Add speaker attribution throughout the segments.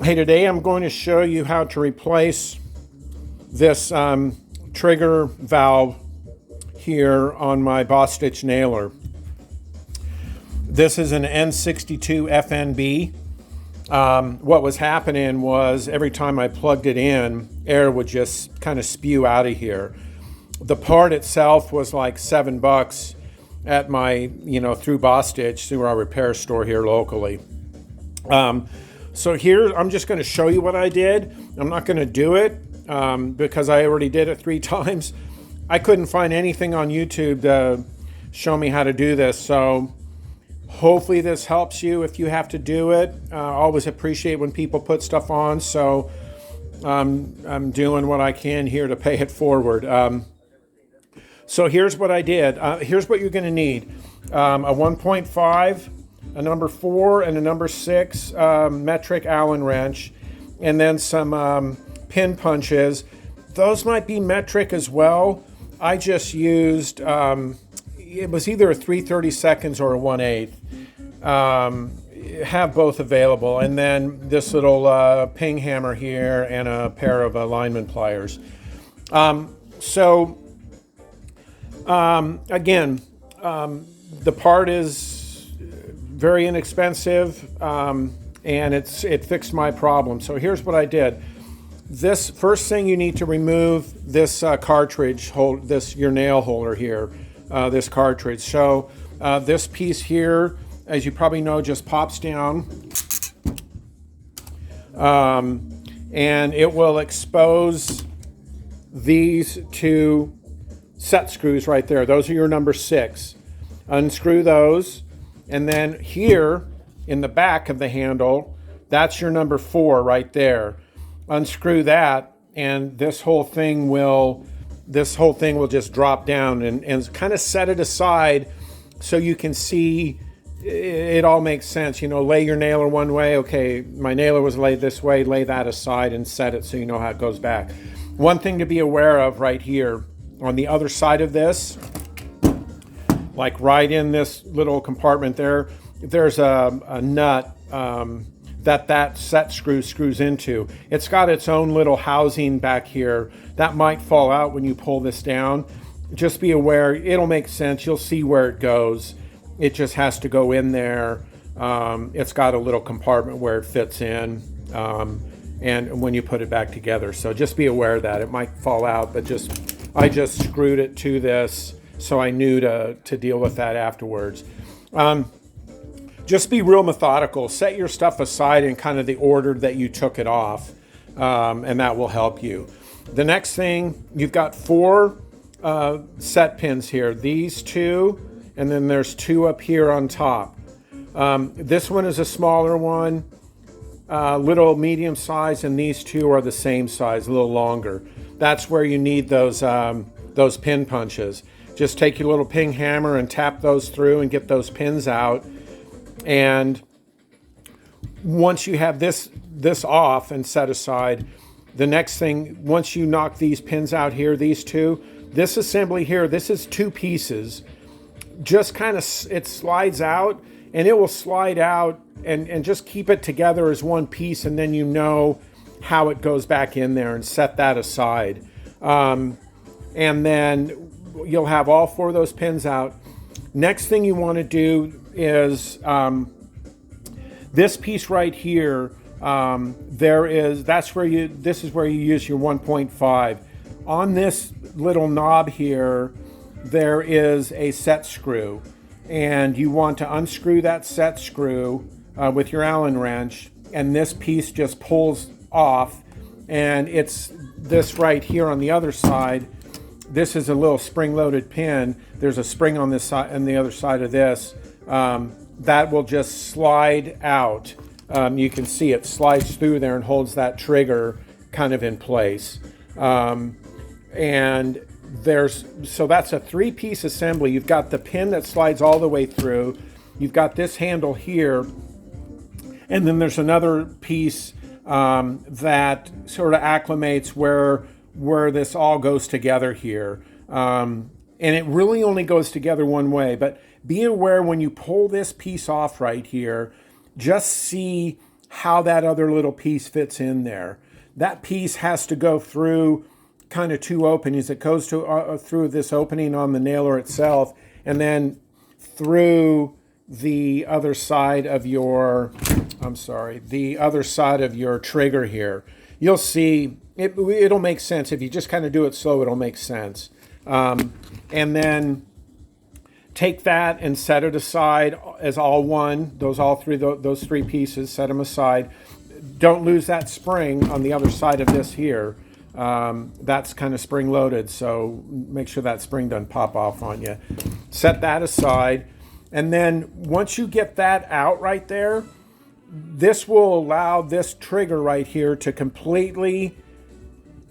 Speaker 1: Hey, today I'm going to show you how to replace this trigger valve here on my Bostich nailer. This is an N62FNB. What was happening was every time I plugged it in, air would just kind of spew out of here. The part itself was like $7 at my, through Bostich, through our repair store here locally. So here, I'm just going to show you what I did. I'm not going to do it because I already did it 3 times. I couldn't find anything on YouTube to show me how to do this. So hopefully this helps you if you have to do it. I always appreciate when people put stuff on. So I'm doing what I can here to pay it forward. So here's what I did. Here's what you're going to need. A 1.5. A number 4 and a number 6 metric Allen wrench, and then some pin punches. Those might be metric as well. I just used, it was either a 3/32 or a 1/8. Have both available. And then this little ping hammer here and a pair of alignment pliers. Again, the part is very inexpensive, and it fixed my problem. So here's what I did. This first thing, you need to remove this cartridge, your nail holder here, this cartridge. So this piece here, as you probably know, just pops down, and it will expose these 2 set screws right there. Those are your number 6. Unscrew those. And then here in the back of the handle, that's your number 4 right there. Unscrew that, and this whole thing will just drop down and kind of set it aside so you can see it all makes sense. Lay your nailer one way. Okay, my nailer was laid this way. Lay that aside and set it so you know how it goes back. One thing to be aware of right here on the other side of this, like right in this little compartment there's a nut that set screw screws into. It's got its own little housing back here that might fall out when you pull this down. Just be aware, it'll make sense. You'll see where it goes. It just has to go in there. It's got a little compartment where it fits in, and when you put it back together. So just be aware of that. It might fall out, but I just screwed it to this, so I knew to deal with that afterwards. Just be real methodical. Set your stuff aside in kind of the order that you took it off, and that will help you. The next thing, you've got 4 set pins here. These 2, and then there's 2 up here on top. This one is a smaller one, little medium size, and these 2 are the same size, a little longer. That's where you need those pin punches. Just take your little ping hammer and tap those through and get those pins out. And once you have this off and set aside, the next thing, once you knock these pins out here, these 2, this assembly here, this is 2 pieces. Just kind of, it slides out, and it will slide out and just keep it together as one piece, and then you know how it goes back in there, and set that aside. And then you'll have all 4 of those pins out. Next thing you want to do is this piece right here. This is where you use your 1.5. On this little knob here, there is a set screw, and you want to unscrew that set screw with your Allen wrench, and this piece just pulls off, and it's this right here on the other side. This is a little spring-loaded pin. There's a spring on this side and the other side of this. That will just slide out. You can see it slides through there and holds that trigger kind of in place. So that's a 3-piece assembly. You've got the pin that slides all the way through. You've got this handle here, and then there's another piece that sort of acclimates where this all goes together here. And it really only goes together one way, but be aware when you pull this piece off right here, just see how that other little piece fits in there. That piece has to go through kind of two openings. It goes to through this opening on the nailer itself, and then through the other side of your, the other side of your trigger here. You'll see, it'll make sense. If you just kind of do it slow, it'll make sense. And then take that and set it aside as all one. Those three pieces, set them aside. Don't lose that spring on the other side of this here. That's kind of spring loaded, so make sure that spring doesn't pop off on you. Set that aside, and then once you get that out right there, this will allow this trigger right here to completely,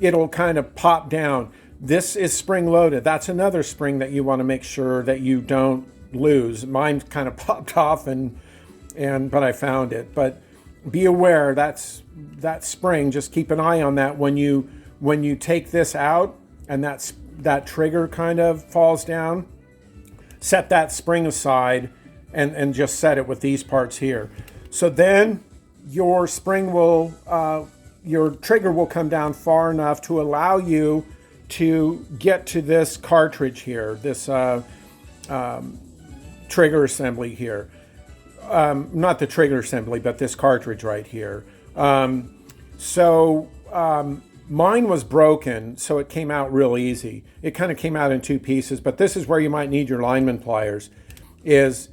Speaker 1: it'll kind of pop down. This is spring loaded. That's another spring that you want to make sure that you don't lose. Mine kind of popped off but I found it. But be aware that's that spring. Just keep an eye on that when you take this out and that trigger kind of falls down. Set that spring aside and just set it with these parts here. So then your spring will, your trigger will come down far enough to allow you to get to this cartridge here, this trigger assembly here. Not the trigger assembly, but this cartridge right here. Mine was broken, so it came out real easy. It kind of came out in two pieces, but this is where you might need your lineman pliers, is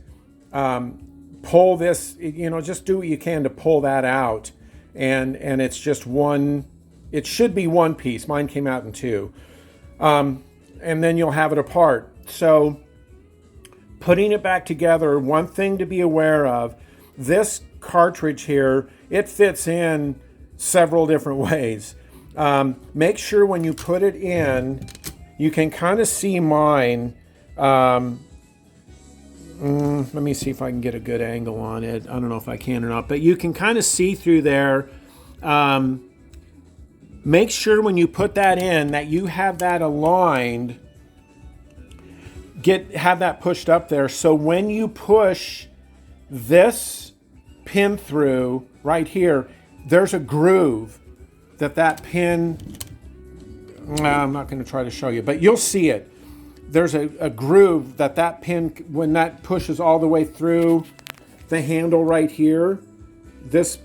Speaker 1: pull this, just do what you can to pull that out. And it's just one, it should be one piece. Mine came out in two. And then you'll have it apart. So putting it back together, one thing to be aware of, this cartridge here, it fits in several different ways. Make sure when you put it in, you can kind of see mine. Let me see if I can get a good angle on it. I don't know if I can or not, but you can kind of see through there. Make sure when you put that in that you have that aligned, have that pushed up there. So when you push this pin through right here, there's a groove that pin, I'm not going to try to show you, but you'll see it. There's a groove that pin, when that pushes all the way through the handle right here, this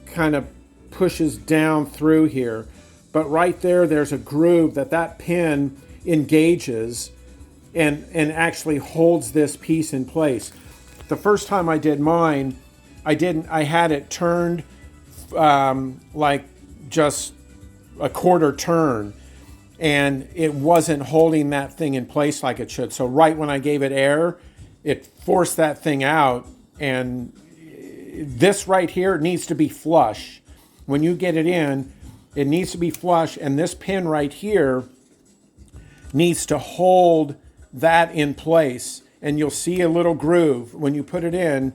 Speaker 1: kind of pushes down through here. But right there's a groove that pin engages and actually holds this piece in place. The first time I did mine, I had it turned like just a quarter turn, and it wasn't holding that thing in place like it should. So right when I gave it air, it forced that thing out, and this right here needs to be flush. When you get it in, it needs to be flush, and this pin right here needs to hold that in place. And you'll see a little groove. When you put it in,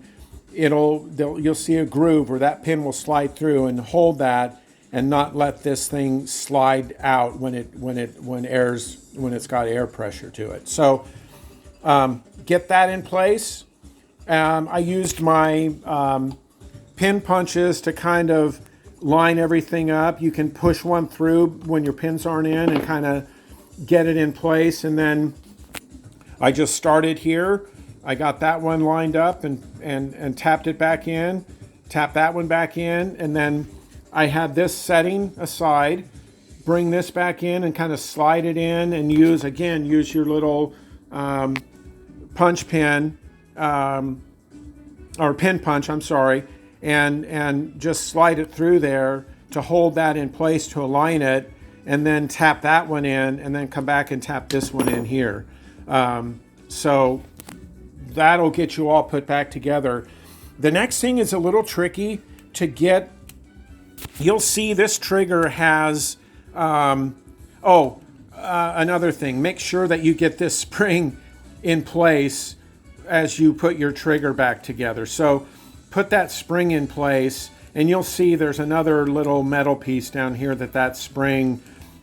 Speaker 1: you'll see a groove where that pin will slide through and hold that, and not let this thing slide out when it's got air pressure to it. So get that in place. I used my pin punches to kind of line everything up. You can push one through when your pins aren't in and kind of get it in place. And then I just started here. I got that one lined up and tapped it back in, tapped that one back in, and then I had this setting aside, bring this back in and kind of slide it in and use your little punch pin, or pin punch, and just slide it through there to hold that in place, to align it, and then tap that one in, and then come back and tap this one in here. So that'll get you all put back together. The next thing is a little tricky to get. You'll see this trigger has, another thing, make sure that you get this spring in place as you put your trigger back together. So put that spring in place, and you'll see there's another little metal piece down here that spring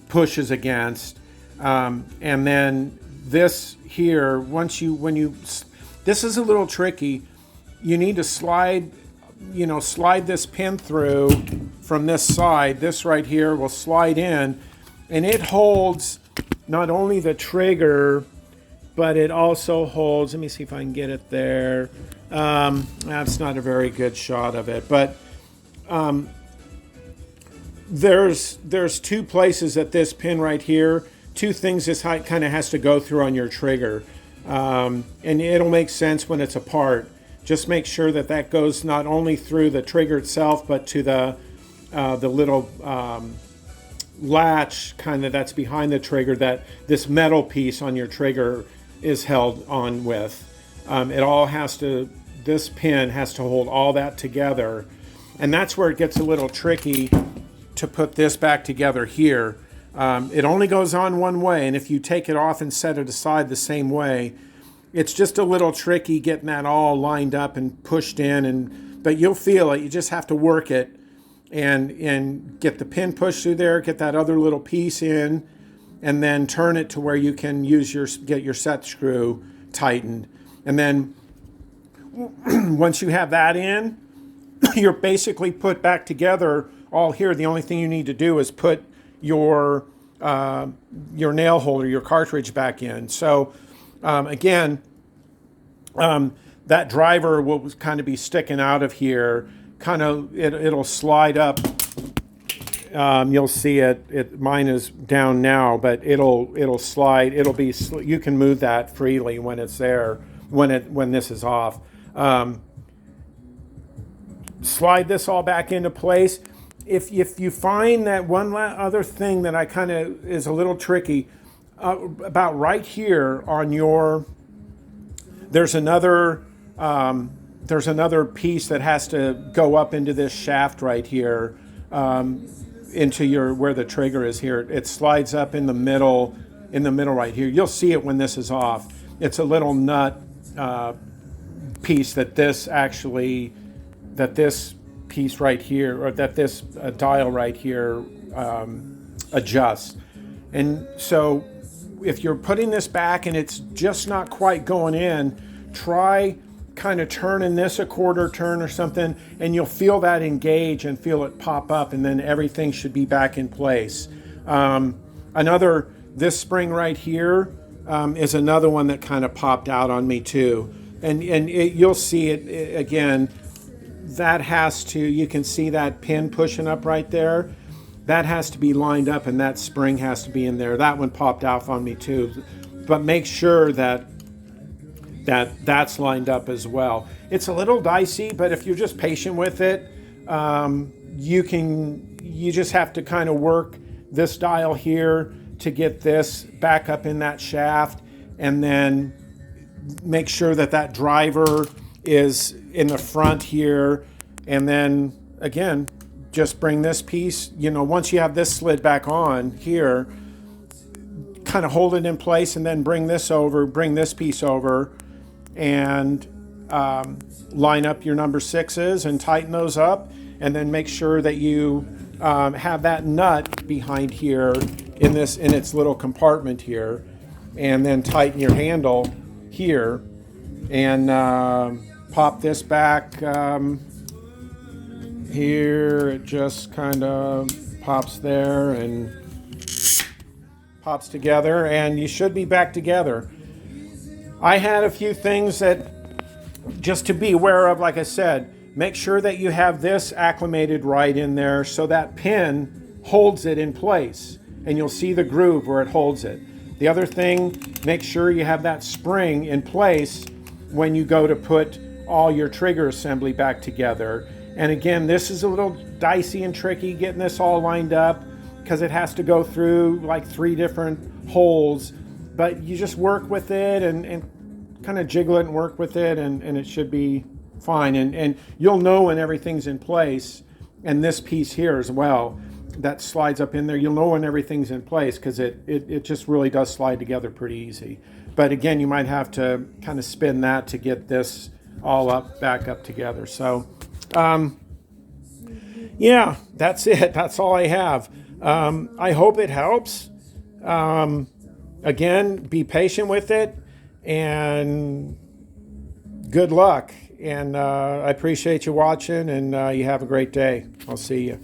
Speaker 1: pushes against. And then this here, this is a little tricky. You need to slide slide this pin through from this side. This right here will slide in, and it holds not only the trigger, but it also holds, let me see if I can get it there. That's not a very good shot of it, but there's two places at this pin right here, two things this kind of has to go through on your trigger. And it'll make sense when it's apart. Just make sure that that goes not only through the trigger itself, but to the little latch kind of that's behind the trigger, that this metal piece on your trigger is held on with. It all has to, this pin has to hold all that together. And that's where it gets a little tricky to put this back together here. It only goes on one way, and if you take it off and set it aside the same way, it's just a little tricky getting that all lined up and pushed in, but you'll feel it. You just have to work it and get the pin pushed through there, get that other little piece in, and then turn it to where you can get your set screw tightened. And then once you have that in, you're basically put back together all here. The only thing you need to do is put your nail holder, your cartridge back in. So again, that driver will kind of be sticking out of here. It'll slide up. You'll see it. Mine is down now, but it'll slide. You can move that freely when it's there. When this is off, slide this all back into place. If you find that one other thing that I kind of is a little tricky, about right here on your, there's another piece that has to go up into this shaft right here, into where the trigger is here. It slides up in the middle right here. You'll see it when this is off. It's a little nut piece that this piece right here, or that this dial right here adjusts. And so if you're putting this back and it's just not quite going in, try kind of turning this a quarter turn or something, and you'll feel that engage and feel it pop up, and then everything should be back in place. This spring right here is another one that kind of popped out on me too. And you'll see it again. That has to, you can see that pin pushing up right there. That has to be lined up, and that spring has to be in there. That one popped out on me too. But make sure that's lined up as well. It's a little dicey, but if you're just patient with it, you just have to kind of work this dial here to get this back up in that shaft, and then make sure that driver is in the front here. And then again, just bring this piece, once you have this slid back on here, kind of hold it in place, and then bring this piece over, and line up your number 6s and tighten those up, and then make sure that you have that nut behind here in its little compartment here, and then tighten your handle here, and pop this back here. It just kind of pops there and pops together, and you should be back together. I had a few things that just to be aware of. Like I said, make sure that you have this acclimated right in there so that pin holds it in place, and you'll see the groove where it holds it. The other thing, make sure you have that spring in place when you go to put all your trigger assembly back together. And again, this is a little dicey and tricky getting this all lined up, because it has to go through like 3 different holes, but you just work with it and kind of jiggle it and work with it, and it should be fine. And you'll know when everything's in place. And this piece here as well, that slides up in there, you'll know when everything's in place, because it just really does slide together pretty easy. But again, you might have to kind of spin that to get this all back up together. So yeah, that's it. That's all I have. I hope it helps. Again, be patient with it, and good luck. and I appreciate you watching, and you have a great day. I'll see you.